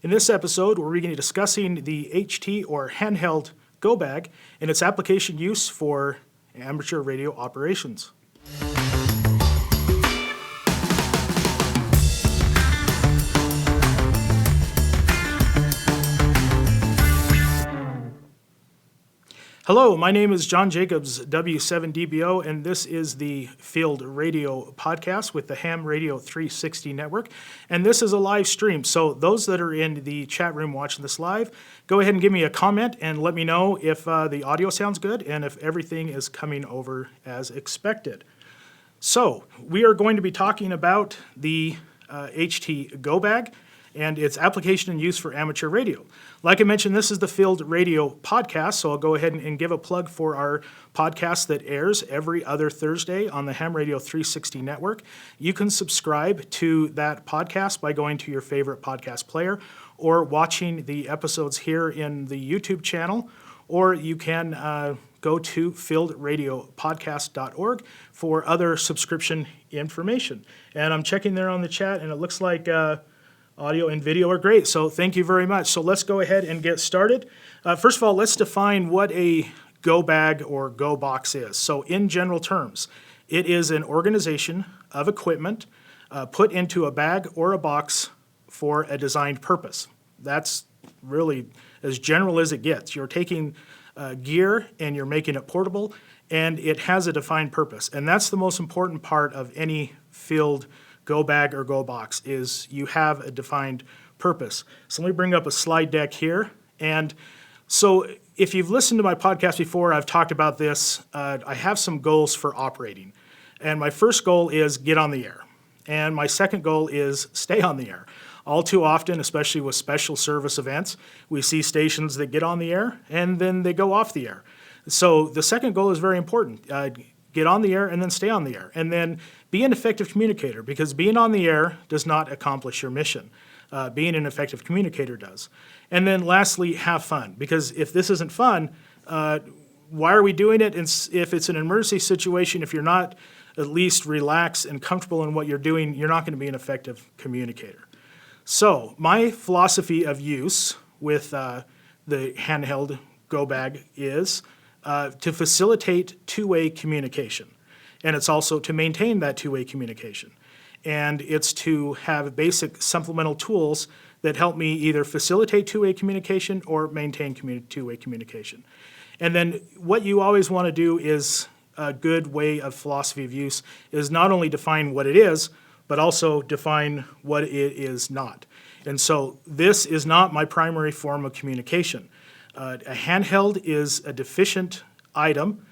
In this episode, we're going to be discussing the HT or Handheld GoBag and its application use for amateur radio operations. Hello, my name is John Jacobs, W7DBO, and this is the Field Radio Podcast with the Ham Radio 360 Network. And this is a live stream, so those that are in the chat room watching this live, go ahead and give me a comment and let me know if the audio sounds good and if everything is coming over as expected. So, we are going to be talking about the HT GoBag and its application and use for amateur radio. Like I mentioned, this is the Field Radio Podcast, so I'll go ahead and give a plug for our podcast that airs every other Thursday on the Ham Radio 360 Network. You can subscribe to that podcast by going to your favorite podcast player or watching the episodes here in the YouTube channel, or you can go to fieldradiopodcast.org for other subscription information. And I'm checking there on the chat, and it looks like audio and video are great, so thank you very much. So let's go ahead and get started. First of all, let's define what a GoBag or GoBox is. So in general terms, it is an organization of equipment put into a bag or a box for a designed purpose. That's really as general as it gets. You're taking gear and you're making it portable, and it has a defined purpose. And that's the most important part of any field GoBag or GoBox, is you have a defined purpose. So let me bring up a slide deck here. And so if you've listened to my podcast before, I've talked about this. I have some goals for operating. And my first goal is get on the air. And my second goal is stay on the air. All too often, especially with special service events, we see stations that get on the air and then they go off the air. So the second goal is very important. Get on the air and then stay on the air. And then be an effective communicator, because being on the air does not accomplish your mission. Being an effective communicator does. And then lastly, have fun, because if this isn't fun, why are we doing it? And if it's an emergency situation, if you're not at least relaxed and comfortable in what you're doing, you're not going to be an effective communicator. So my philosophy of use with the Handheld GoBag is to facilitate two-way communication. And it's also to maintain that two-way communication. And it's to have basic supplemental tools that help me either facilitate two-way communication or maintain two-way communication. And then what you always want to do is a good way of philosophy of use is not only define what it is, but also define what it is not. And so this is not my primary form of communication. A handheld is a deficient item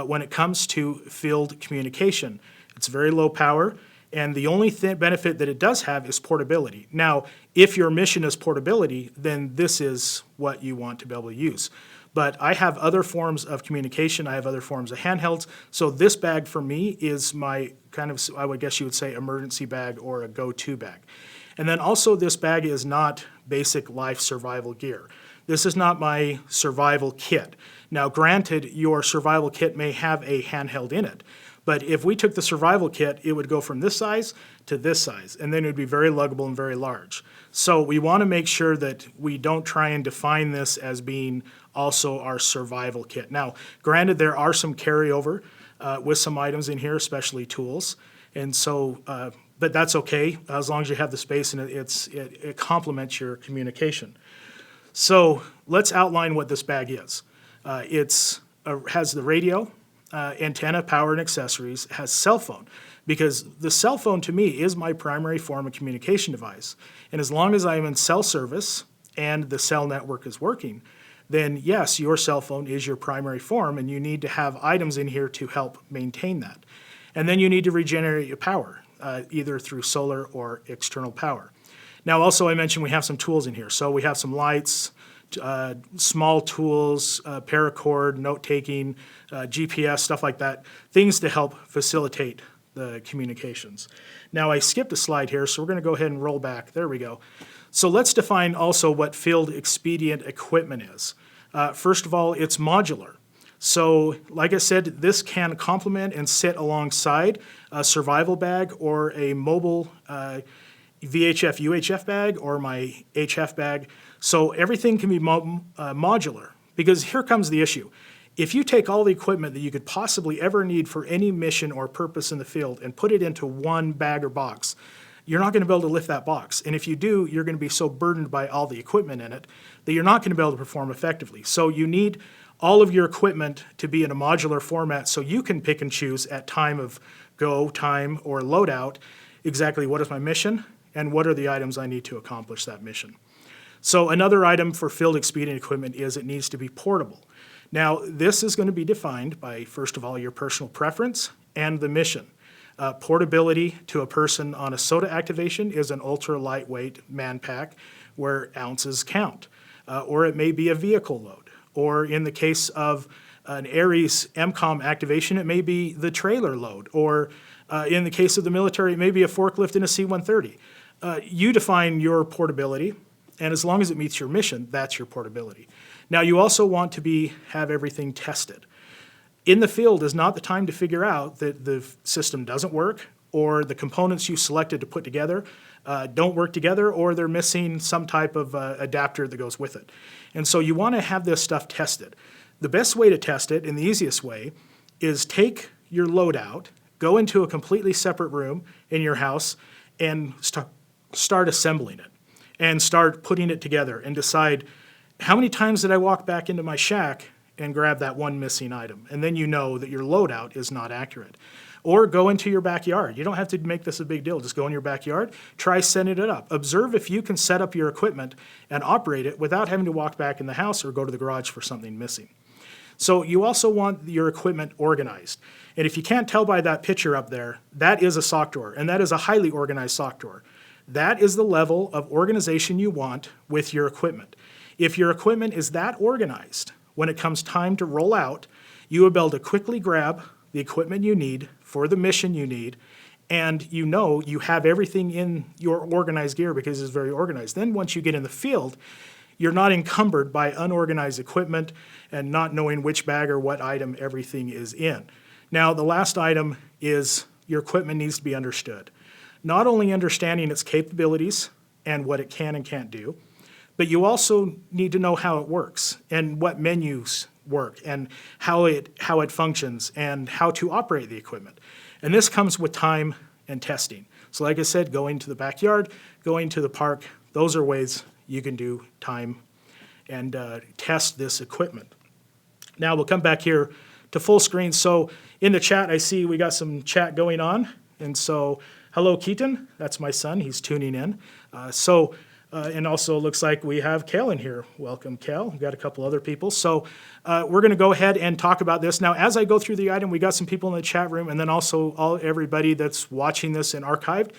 when it comes to field communication. It's very low power, and the only benefit that it does have is portability. Now, if your mission is portability, then this is what you want to be able to use. But I have other forms of communication. I have other forms of handhelds. So this bag for me is my kind of, I would guess you would say, emergency bag or a go-to bag. And then also this bag is not basic life survival gear. This is not my survival kit. Now, granted, your survival kit may have a handheld in it, but if we took the survival kit, it would go from this size to this size, and then it would be very luggable and very large. So we want to make sure that we don't try and define this as being also our survival kit. Now, granted, there are some carryover with some items in here, especially tools, and so, but that's okay as long as you have the space and it complements your communication. So let's outline what this bag is. It has the radio, antenna, power, and accessories. It has cell phone, because the cell phone to me is my primary form of communication device. And as long as I'm in cell service and the cell network is working, then yes, your cell phone is your primary form, and you need to have items in here to help maintain that. And then you need to regenerate your power, either through solar or external power. Now, also, I mentioned we have some tools in here. So we have some lights, small tools, paracord, note-taking, GPS, stuff like that, things to help facilitate the communications. Now, I skipped a slide here, so we're going to go ahead and roll back. There we go. So let's define also what field expedient equipment is. First of all, it's modular. So, like I said, this can complement and sit alongside a survival bag or a mobile VHF, UHF bag or my HF bag. So everything can be modular, because here comes the issue. If you take all the equipment that you could possibly ever need for any mission or purpose in the field and put it into one bag or box, you're not going to be able to lift that box. And if you do, you're going to be so burdened by all the equipment in it that you're not going to be able to perform effectively. So you need all of your equipment to be in a modular format so you can pick and choose at time of go, time, or loadout exactly what is my mission and what are the items I need to accomplish that mission. So another item for field expedient equipment is it needs to be portable. Now, this is going to be defined by, first of all, your personal preference and the mission. Portability to a person on a SOTA activation is an ultra lightweight man pack where ounces count. Or it may be a vehicle load. Or in the case of an Ares MCOM activation, it may be the trailer load. Or in the case of the military, it may be a forklift in a C-130. You define your portability, and as long as it meets your mission, that's your portability. Now, you also want to have everything tested. In the field is not the time to figure out that the system doesn't work or the components you selected to put together don't work together, or they're missing some type of adapter that goes with it. And so you want to have this stuff tested. The best way to test it, and the easiest way, is take your loadout, go into a completely separate room in your house, and start assembling it. And start putting it together and decide, how many times did I walk back into my shack and grab that one missing item? And then you know that your loadout is not accurate. Or go into your backyard. You don't have to make this a big deal. Just go in your backyard, try setting it up. Observe if you can set up your equipment and operate it without having to walk back in the house or go to the garage for something missing. So you also want your equipment organized. And if you can't tell by that picture up there, that is a sock drawer, and that is a highly organized sock drawer. That is the level of organization you want with your equipment. If your equipment is that organized, when it comes time to roll out, you will be able to quickly grab the equipment you need for the mission you need, and you know you have everything in your organized gear because it's very organized. Then once you get in the field, you're not encumbered by unorganized equipment and not knowing which bag or what item everything is in. Now, the last item is your equipment needs to be understood. Not only understanding its capabilities and what it can and can't do, but you also need to know how it works and what menus work and how it functions and how to operate the equipment. And this comes with time and testing. So like I said, going to the backyard, going to the park, those are ways you can do time and test this equipment. Now we'll come back here to full screen. So in the chat, I see we got some chat going on. And so hello, Keaton. That's my son. He's tuning in. And also looks like we have Cal in here. Welcome, Cal. We've got a couple other people. So we're going to go ahead and talk about this. Now, as I go through the item, we got some people in the chat room, and then also everybody that's watching this and archived.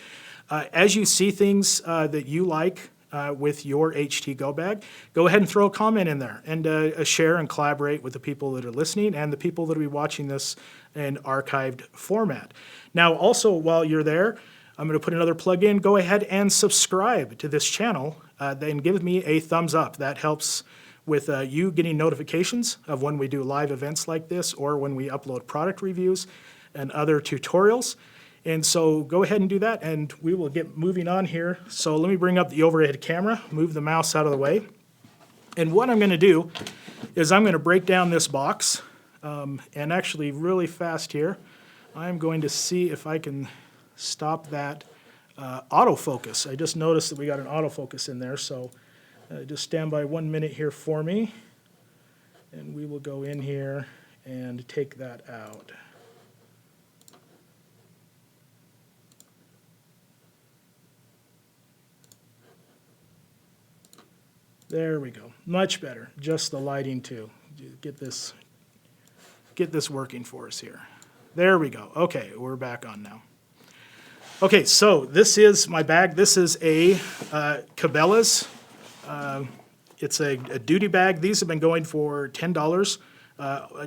As you see things that you like with your HT GoBag, go ahead and throw a comment in there and share and collaborate with the people that are listening and the people that will be watching this in archived format. Now, also, while you're there, I'm going to put another plug in. Go ahead and subscribe to this channel and give me a thumbs up. That helps with you getting notifications of when we do live events like this or when we upload product reviews and other tutorials. And so go ahead and do that, and we will get moving on here. So let me bring up the overhead camera, move the mouse out of the way. And what I'm going to do is I'm going to break down this box. And actually really fast here, I'm going to see if I can stop that autofocus. I just noticed that we got an autofocus in there, so just stand by 1 minute here for me, and we will go in here and take that out. There we go. Much better. Just the lighting too. Get this working for us here. There we go. Okay, we're back on now. Okay, so this is my bag. This is a Cabela's. It's a duty bag. These have been going for $10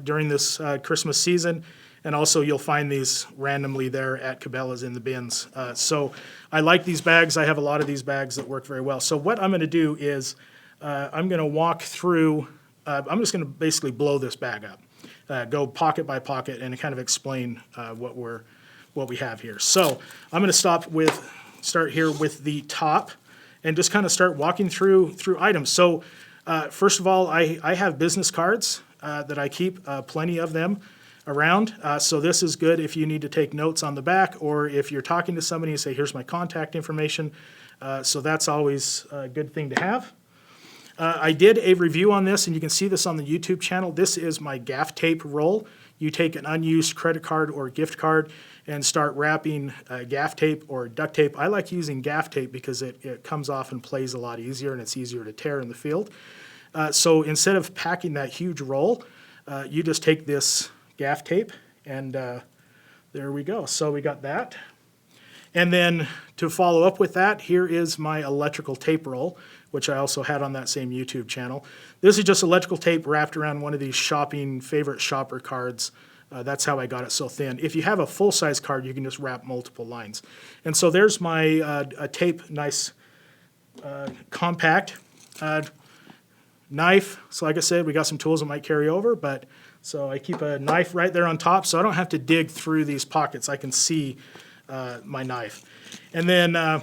during this Christmas season. And also you'll find these randomly there at Cabela's in the bins. So I like these bags. I have a lot of these bags that work very well. So what I'm going to do is I'm going to walk through, I'm just going to basically blow this bag up, go pocket by pocket and kind of explain what we have here. So I'm going to stop with start here with the top and just kind of start walking through items. So first of all, I have business cards that I keep, plenty of them around. So this is good if you need to take notes on the back, or if you're talking to somebody and say, here's my contact information. So that's always a good thing to have. I did a review on this, and you can see this on the YouTube channel. This is my gaff tape roll. You take an unused credit card or gift card and start wrapping gaff tape or duct tape. I like using gaff tape because it comes off and plays a lot easier, and it's easier to tear in the field. So instead of packing that huge roll, you just take this gaff tape, and there we go. So we got that. And then to follow up with that, here is my electrical tape roll, which I also had on that same YouTube channel. This is just electrical tape wrapped around one of these favorite shopper cards. That's how I got it so thin. If you have a full-size card, you can just wrap multiple lines. And so there's my a tape, nice, compact knife. So like I said, we got some tools that might carry over, but so I keep a knife right there on top, so I don't have to dig through these pockets. I can see my knife. And then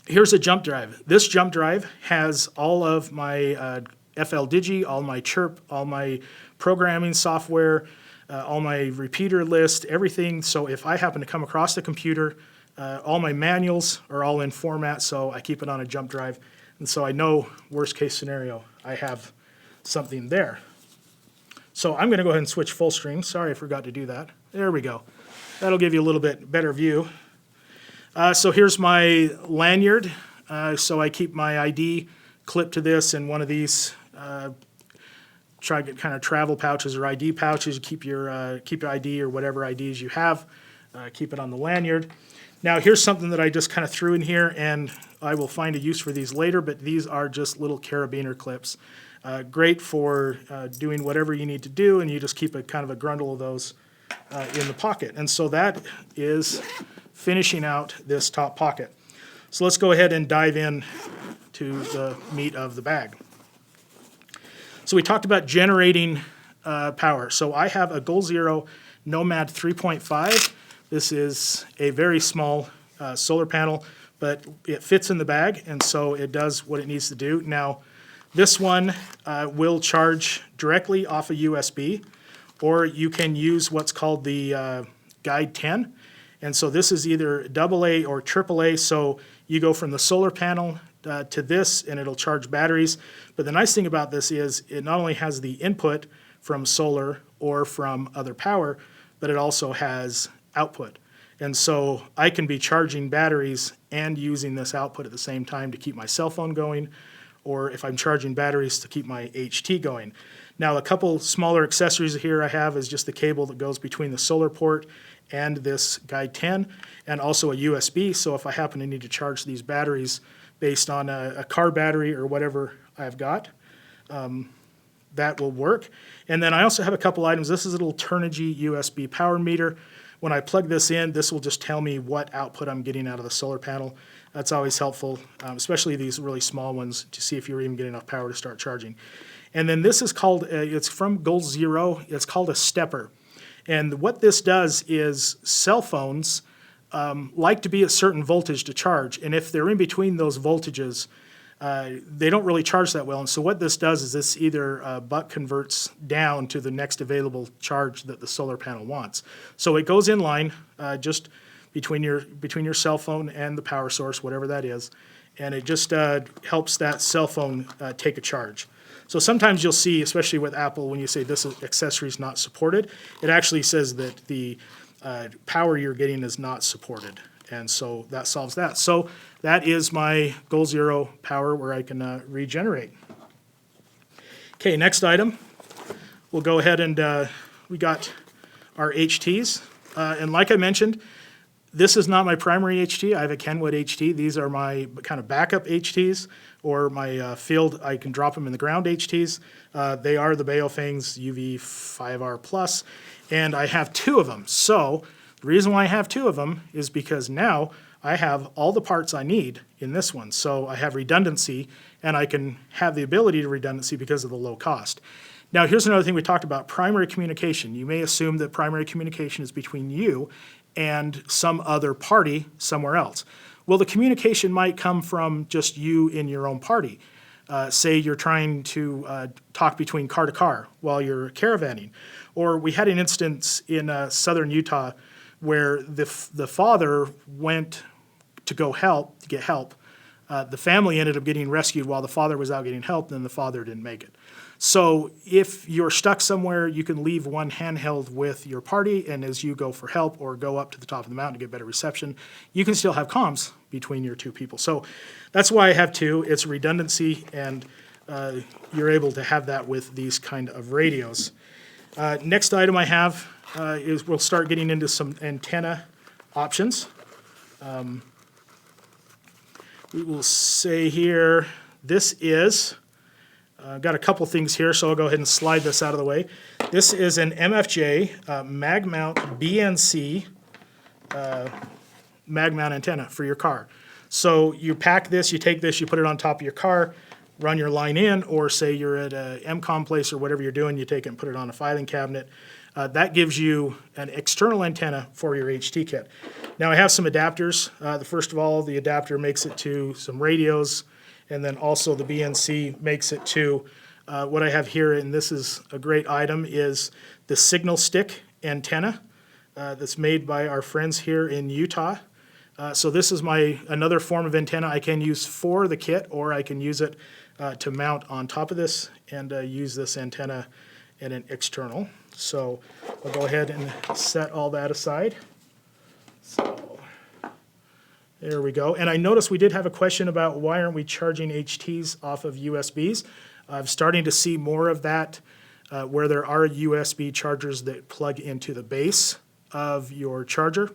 here's a jump drive. This jump drive has all of my FL Digi, all my Chirp, all my programming software, all my repeater list, everything. So if I happen to come across the computer, all my manuals are all in format, so I keep it on a jump drive. And so I know, worst case scenario, I have something there. So I'm going to go ahead and switch full screen. Sorry, I forgot to do that. There we go. That'll give you a little bit better view. So here's my lanyard. So I keep my ID clipped to this in one of these try to get kind of travel pouches or ID pouches. You keep your ID or whatever IDs you have. Keep it on the lanyard. Now here's something that I just kind of threw in here, and I will find a use for these later, but these are just little carabiner clips. Great for doing whatever you need to do, and you just keep a kind of a grundle of those in the pocket. And so that is finishing out this top pocket. So let's go ahead and dive in to the meat of the bag. So we talked about generating power. So I have a Goal Zero Nomad 3.5. This is a very small solar panel, but it fits in the bag, and so it does what it needs to do. Now, this one will charge directly off a USB, or you can use what's called the Guide 10. And so this is either AA or AAA, so you go from the solar panel to this, and it'll charge batteries. But the nice thing about this is it not only has the input from solar or from other power, but it also has output. And so I can be charging batteries and using this output at the same time to keep my cell phone going, or if I'm charging batteries to keep my HT going. Now, a couple smaller accessories here I have is just the cable that goes between the solar port and this Guide 10, and also a USB, so if I happen to need to charge these batteries based on a car battery or whatever I've got, that will work. And then I also have a couple items. This is a little Turnigy USB power meter. When I plug this in, this will just tell me what output I'm getting out of the solar panel. That's always helpful, especially these really small ones, to see if you're even getting enough power to start charging. And then this is called, it's from Goal Zero, it's called a stepper. And what this does is cell phones like to be at certain voltage to charge, and if they're in between those voltages, they don't really charge that well. And so what this does is this either buck converts down to the next available charge that the solar panel wants. So it goes in line just between your cell phone and the power source, whatever that is, and it just helps that cell phone take a charge. So sometimes you'll see, especially with Apple, when you say this accessory is not supported, it actually says that the power you're getting is not supported. And so that solves that. So that is my Goal Zero power where I can regenerate. Okay, next item. We'll go ahead and we got our HTs. And like I mentioned, this is not my primary HT. I have a Kenwood HT. These are my kind of backup HTs, or my field, I can drop them in the ground HTs. They are the Baofeng's UV5R Plus, and I have two of them. So the reason why I have two of them is because now I have all the parts I need in this one. So I have redundancy, and I can have the ability to redundancy because of the low cost. Now, here's another thing we talked about, primary communication. You may assume that primary communication is between you and some other party somewhere else. Well, the communication might come from just you in your own party. Say you're trying to talk between car to car while you're caravanning. Or we had an instance in southern Utah where the father went to get help. The family ended up getting rescued while the father was out getting help, and the father didn't make it. So if you're stuck somewhere, you can leave one handheld with your party, and as you go for help or go up to the top of the mountain to get better reception, you can still have comms between your two people. So that's why I have two. It's redundancy, and you're able to have that with these kind of radios. Next item I have is we'll start getting into some antenna options. We will say here, this is, I've got a couple things here, so I'll go ahead and slide this out of the way. This is an MFJ mag mount BNC mag mount antenna for your car. So you pack this, you take this, you put it on top of your car, run your line in, or say you're at a MCOM place or whatever you're doing, you take it and put it on a filing cabinet. That gives you an external antenna for your HT kit. Now I have some adapters. First of all, the adapter makes it to some radios, and then also the BNC makes it to what I have here, and this is a great item, is the signal stick antenna that's made by our friends here in Utah. So this is another form of antenna I can use for the kit, or I can use it to mount on top of this and use this antenna in an external. So I'll go ahead and set all that aside. So there we go. And I noticed we did have a question about why aren't we charging HTs off of USBs. I'm starting to see more of that where there are USB chargers that plug into the base of your charger.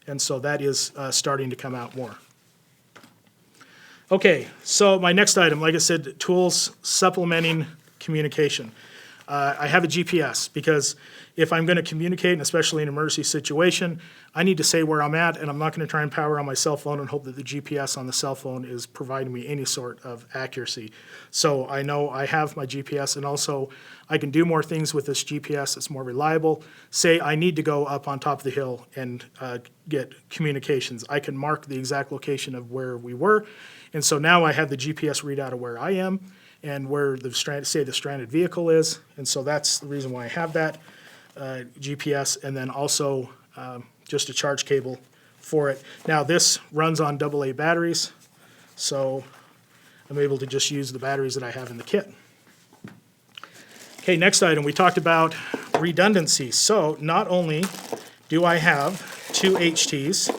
And so that is starting to come out more. Okay, so my next item, like I said, tools supplementing communication. I have a GPS because if I'm going to communicate, and especially in an emergency situation, I need to say where I'm at, and I'm not going to try and power on my cell phone and hope that the GPS on the cell phone is providing me any sort of accuracy. So I know I have my GPS, and also I can do more things with this GPS. It's more reliable. Say I need to go up on top of the hill and get communications. I can mark the exact location of where we were, and so now I have the GPS readout of where I am and where the stranded vehicle is, and so that's the reason why I have that GPS, and then also just a charge cable for it. Now this runs on AA batteries, so I'm able to just use the batteries that I have in the kit. Okay, next item, we talked about redundancy. So not only do I have two HTs,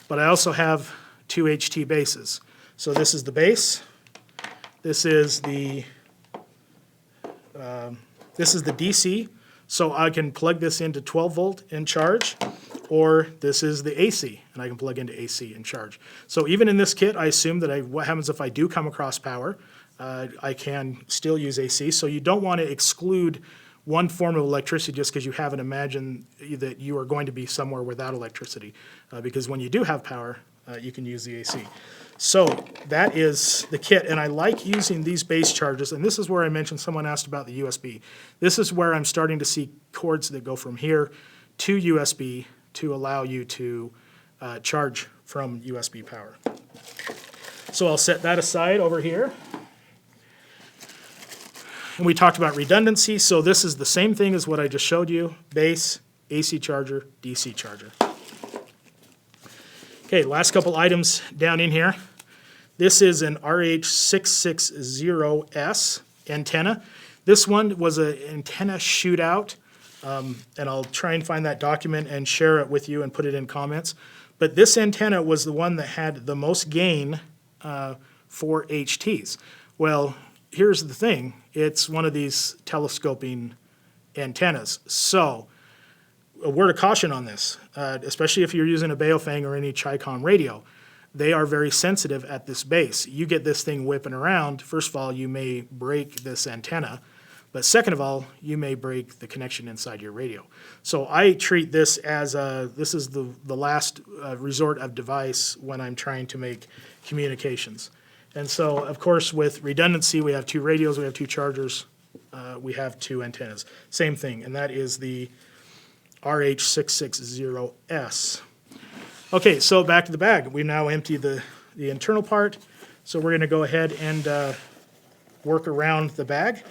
but I also have two HT bases. So this is the base. This is the DC, so I can plug this into 12 volt and charge, or this is the AC, and I can plug into AC and charge. So even in this kit, I assume that what happens if I do come across power, I can still use AC. So you don't want to exclude one form of electricity just because you haven't imagined that you are going to be somewhere without electricity, because when you do have power, you can use the AC. So that is the kit, and I like using these base charges, and this is where I mentioned someone asked about the USB. This is where I'm starting to see cords that go from here to USB to allow you to charge from USB power. So I'll set that aside over here. And we talked about redundancy, so this is the same thing as what I just showed you, base, AC charger, DC charger. Okay, last couple items down in here. This is an RH660S antenna. This one was an antenna shootout, and I'll try and find that document and share it with you and put it in comments. But this antenna was the one that had the most gain for HTs. Well, here's the thing. It's one of these telescoping antennas. So a word of caution on this, especially if you're using a Baofeng or any Chicom radio. They are very sensitive at this base. You get this thing whipping around, first of all, you may break this antenna, but second of all, you may break the connection inside your radio. So I treat this as this is the last resort of device when I'm trying to make communications. And so, of course, with redundancy, we have two radios, we have two chargers, we have two antennas. Same thing, and that is the RH660S. Okay, so back to the bag. We now empty the internal part. So we're going to go ahead and work around the bag,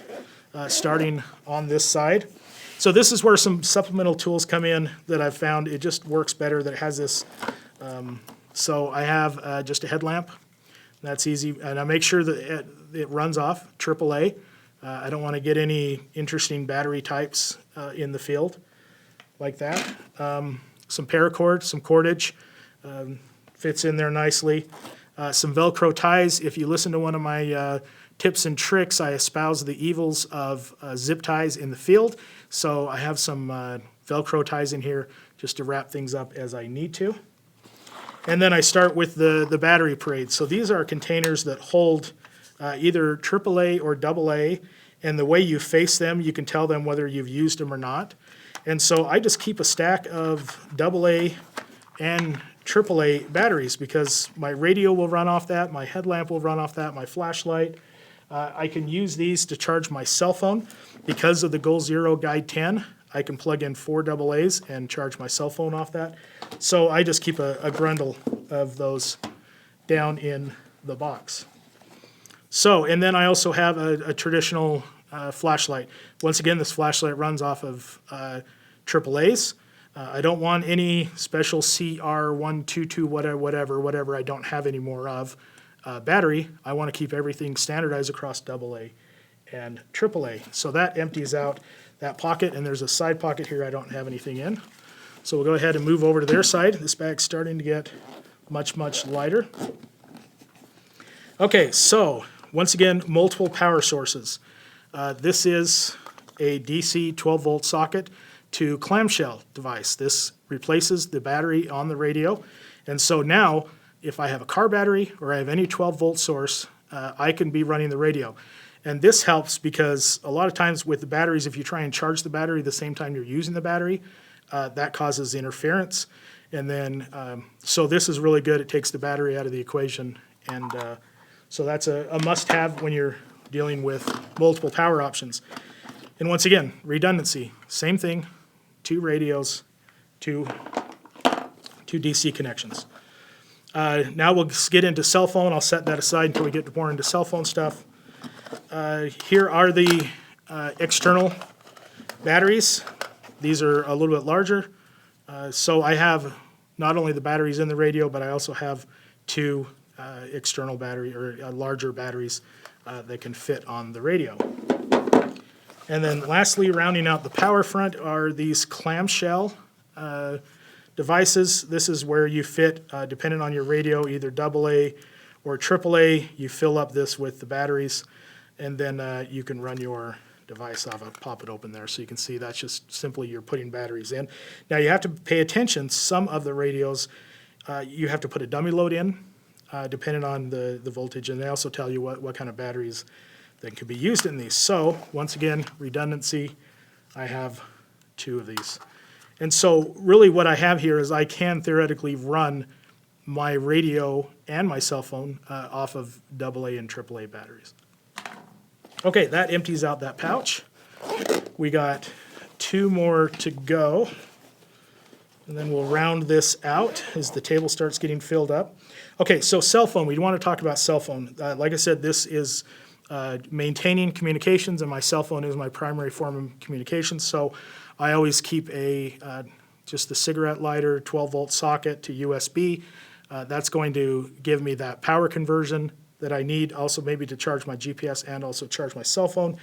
starting on this side. So this is where some supplemental tools come in that I've found. It just works better that it has this. So I have just a headlamp. That's easy. And I make sure that it runs off AAA. I don't want to get any interesting battery types in the field like that. Some paracord, some cordage, fits in there nicely. Some Velcro ties. If you listen to one of my tips and tricks, I espouse the evils of zip ties in the field. So I have some Velcro ties in here just to wrap things up as I need to. And then I start with the battery parade. So these are containers that hold either AAA or AA, and the way you face them, you can tell them whether you've used them or not. And so I just keep a stack of AA and AAA batteries because my radio will run off that, my headlamp will run off that, my flashlight. I can use these to charge my cell phone. Because of the Goal Zero Guide 10, I can plug in 4 AA's and charge my cell phone off that. So I just keep a grundle of those down in the box. So, and then I also have a traditional flashlight. Once again, this flashlight runs off of AAA's. I don't want any special CR122 whatever I don't have any more of battery. I want to keep everything standardized across AA and AAA. So that empties out that pocket, and there's a side pocket here I don't have anything in. So we'll go ahead and move over to their side. This bag's starting to get much lighter. Okay, so once again, multiple power sources. This is a DC 12-volt socket to clamshell device. This replaces the battery on the radio. And so now, if I have a car battery or I have any 12-volt source, I can be running the radio. And this helps because a lot of times with the batteries, if you try and charge the battery the same time you're using the battery, that causes interference. And then, so this is really good. It takes the battery out of the equation. And so that's a must-have when you're dealing with multiple power options. And once again, redundancy. Same thing, 2 radios, 2 DC connections. Now we'll get into cell phone. I'll set that aside until we get more into cell phone stuff. Here are the external batteries. These are a little bit larger. So I have not only the batteries in the radio, but I also have 2 external battery or larger batteries that can fit on the radio. And then lastly, rounding out the power front are these clamshell devices. This is where you fit, depending on your radio, either AA or AAA. You fill up this with the batteries, and then you can run your device off. I'll pop it open there so you can see that's just simply you're putting batteries in. Now you have to pay attention. Some of the radios, you have to put a dummy load in, depending on the voltage, and they also tell you what kind of batteries that could be used in these. So once again, redundancy, I have 2 of these. And so really what I have here is I can theoretically run my radio and my cell phone off of AA and AAA batteries. Okay, that empties out that pouch. We got 2 more to go. And then we'll round this out as the table starts getting filled up. Okay, so cell phone, we want to talk about cell phone. Like I said, this is maintaining communications, and my cell phone is my primary form of communications. So I always keep just the cigarette lighter, 12-volt socket to USB. That's going to give me that power conversion that I need, also maybe to charge my GPS and also charge my cell phone.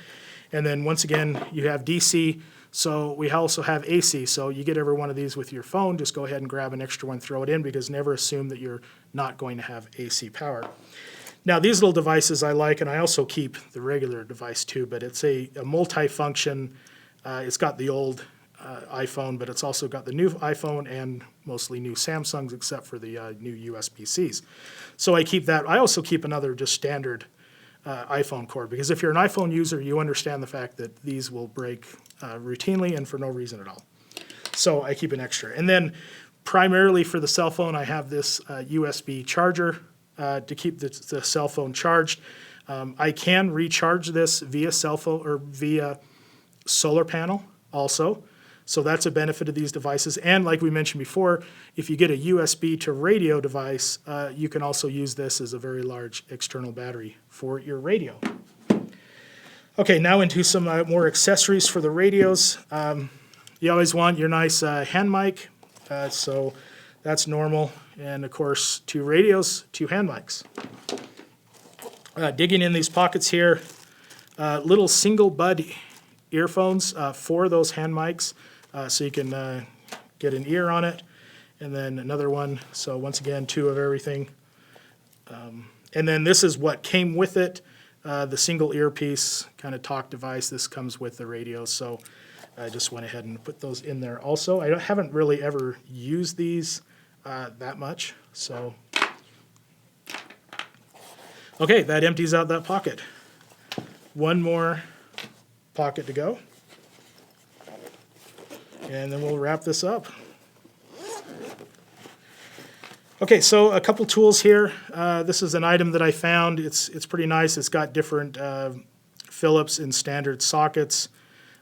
And then once again, you have DC, so we also have AC. So you get every one of these with your phone, just go ahead and grab an extra one, throw it in, because never assume that you're not going to have AC power. Now these little devices I like, and I also keep the regular device too, but it's a multi-function. It's got the old iPhone, but it's also got the new iPhone and mostly new Samsungs, except for the new USB-Cs. So I keep that. I also keep another just standard iPhone cord, because if you're an iPhone user, you understand the fact that these will break routinely and for no reason at all. So I keep an extra. And then primarily for the cell phone, I have this USB charger to keep the cell phone charged. I can recharge this via cell phone or via solar panel also. So that's a benefit of these devices. And like we mentioned before, if you get a USB to radio device, you can also use this as a very large external battery for your radio. Okay, now into some more accessories for the radios. You always want your nice hand mic, so that's normal. And of course, 2 radios, 2 hand mics. Digging in these pockets here, little single bud earphones for those hand mics, so you can get an ear on it, and then another one. So once again, 2 of everything. And then this is what came with it, the single earpiece kind of talk device. This comes with the radio, so I just went ahead and put those in there also. I haven't really ever used these that much, so. Okay, that empties out that pocket. One more pocket to go. And then we'll wrap this up. Okay, so a couple tools here. This is an item that I found. It's pretty nice. It's got different Phillips and standard sockets.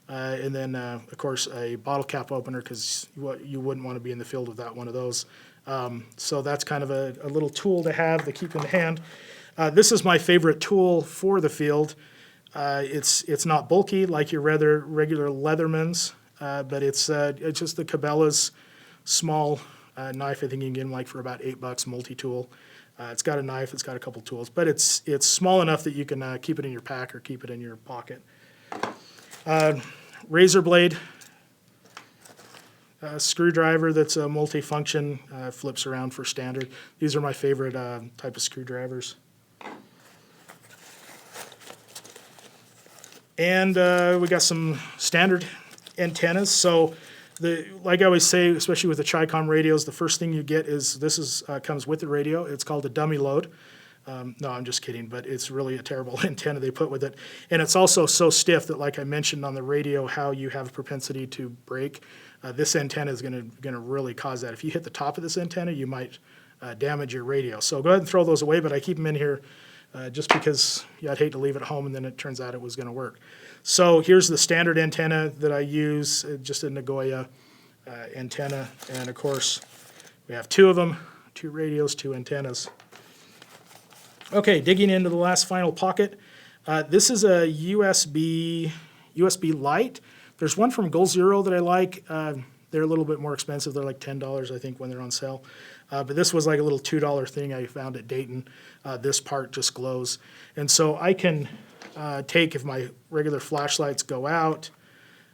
And then, of course, a bottle cap opener, because you wouldn't want to be in the field without one of those. So that's kind of a little tool to have to keep in the hand. This is my favorite tool for the field. It's not bulky like your regular Leatherman's, but it's just the Cabela's small knife. I think you can get them like for about $8, multi-tool. It's got a knife, it's got a couple tools, but it's small enough that you can keep it in your pack or keep it in your pocket. Razor blade, screwdriver that's a multifunction, flips around for standard. These are my favorite type of screwdrivers. And we got some standard antennas. So, like I always say, especially with the Chi-Com radios, the first thing you get is comes with the radio. It's called a dummy load. No, I'm just kidding, but it's really a terrible antenna they put with it. And it's also so stiff that, like I mentioned on the radio, how you have a propensity to break. This antenna is going to really cause that. If you hit the top of this antenna, you might damage your radio. So go ahead and throw those away, but I keep them in here just because I'd hate to leave it at home and then it turns out it was going to work. So here's the standard antenna that I use, just a Nagoya antenna. And of course, we have 2 of them, 2 radios, 2 antennas. Okay, digging into the last final pocket. This is a USB Lite. There's one from Goal Zero that I like. They're a little bit more expensive. They're like $10, I think, when they're on sale. But this was like a little $2 thing I found at Dayton. This part just glows. And so I can take, if my regular flashlights go out,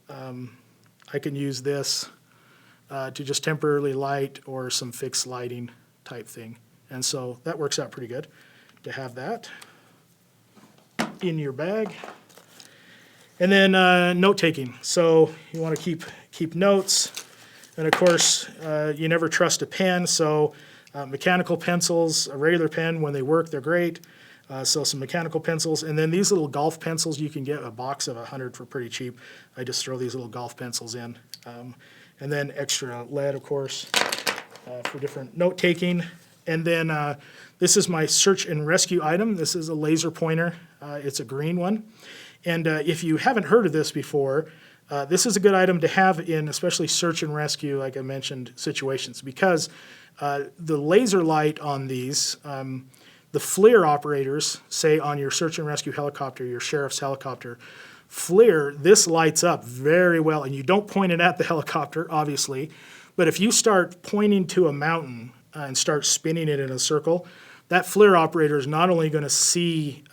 I can use this to just temporarily light or some fixed lighting type thing. And so that works out pretty good to have that in your bag. And then note-taking. So you want to keep notes. And of course, you never trust a pen, so mechanical pencils, a regular pen, when they work, they're great. So some mechanical pencils. And then these little golf pencils, you can get a box of 100 for pretty cheap. I just throw these little golf pencils in. And then extra lead, of course, for different note-taking. And then this is my search and rescue item. This is a laser pointer. It's a green one. And if you haven't heard of this before, this is a good item to have in especially search and rescue, like I mentioned, situations, because the laser light on these, the FLIR operators, say on your search and rescue helicopter, your sheriff's helicopter, FLIR, this lights up very well, and you don't point it at the helicopter, obviously, but if you start pointing to a mountain and start spinning it in a circle, that FLIR operator is not only going to see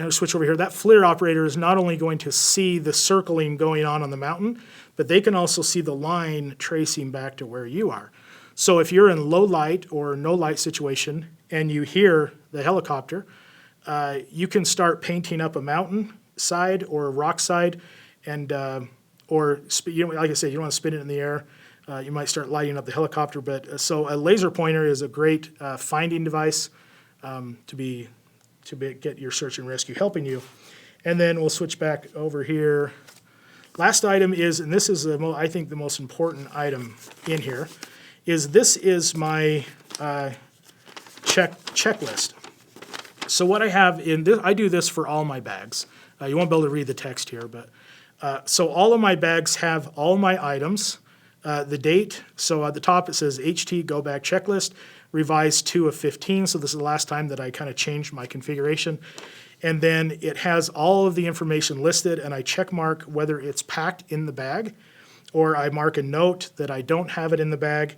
switch over here. That FLIR operator is not only going to see the circling going on the mountain, but they can also see the line tracing back to where you are. So if you're in low light or no light situation and you hear the helicopter, you can start painting up a mountain side or a rock side, and like I said, you don't want to spin it in the air. You might start lighting up the helicopter, but so a laser pointer is a great finding device to get your search and rescue helping you. And then we'll switch back over here. Last item is, and this is I think the most important item in here, this is my checklist. So what I have in this, I do this for all my bags. You won't be able to read the text here, but So all of my bags have all my items, the date. So at the top it says HT GoBag checklist, revised 2 of 15. So this is the last time that I kind of changed my configuration. And then it has all of the information listed, and I check mark whether it's packed in the bag, or I mark a note that I don't have it in the bag.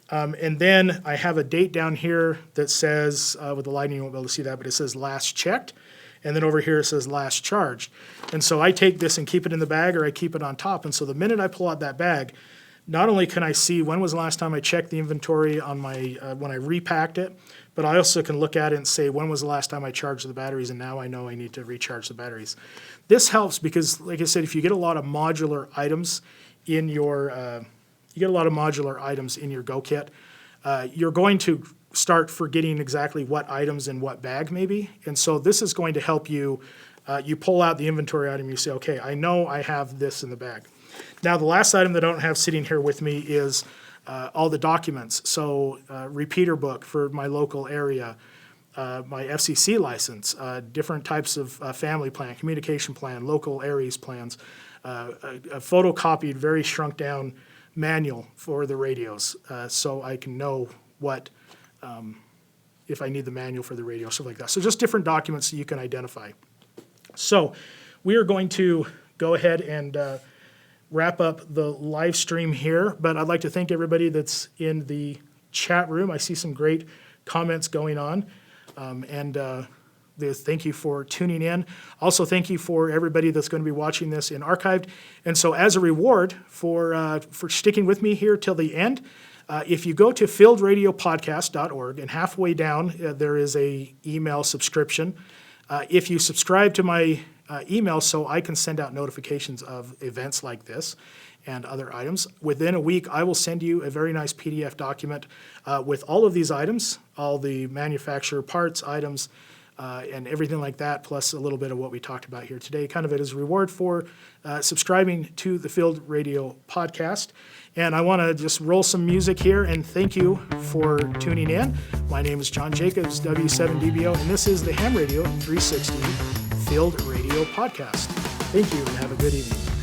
And then I have a date down here that says, with the lighting you won't be able to see that, but it says last checked. And then over here it says last charged. And so I take this and keep it in the bag, or I keep it on top. And so the minute I pull out that bag, not only can I see when was the last time I checked the inventory on my when I repacked it, but I also can look at it and say when was the last time I charged the batteries, and now I know I need to recharge the batteries. This helps because, like I said, if you get a lot of modular items in your Go kit, you're going to start forgetting exactly what items in what bag maybe. And so this is going to help you. You pull out the inventory item, you say, okay, I know I have this in the bag. Now, the last item that I don't have sitting here with me is all the documents. So repeater book for my local area, my FCC license, different types of family plan, communication plan, local areas plans, a photocopied, very shrunk down manual for the radios, so I can know what, if I need the manual for the radio, stuff like that. So just different documents that you can identify. So we are going to go ahead and wrap up the live stream here, but I'd like to thank everybody that's in the chat room. I see some great comments going on, thank you for tuning in. Also, thank you for everybody that's going to be watching this in archived. And so as a reward for sticking with me here till the end, if you go to fieldradiopodcast.org, and halfway down there is a email subscription. If you subscribe to my email so I can send out notifications of events like this and other items, within a week I will send you a very nice PDF document with all of these items, all the manufacturer parts, items, and everything like that, plus a little bit of what we talked about here today, kind of it as a reward for subscribing to the Field Radio Podcast. And I want to just roll some music here and thank you for tuning in. My name is John Jacobs, W7DBO, and this is the Ham Radio 360 Field Radio Podcast. Thank you and have a good evening.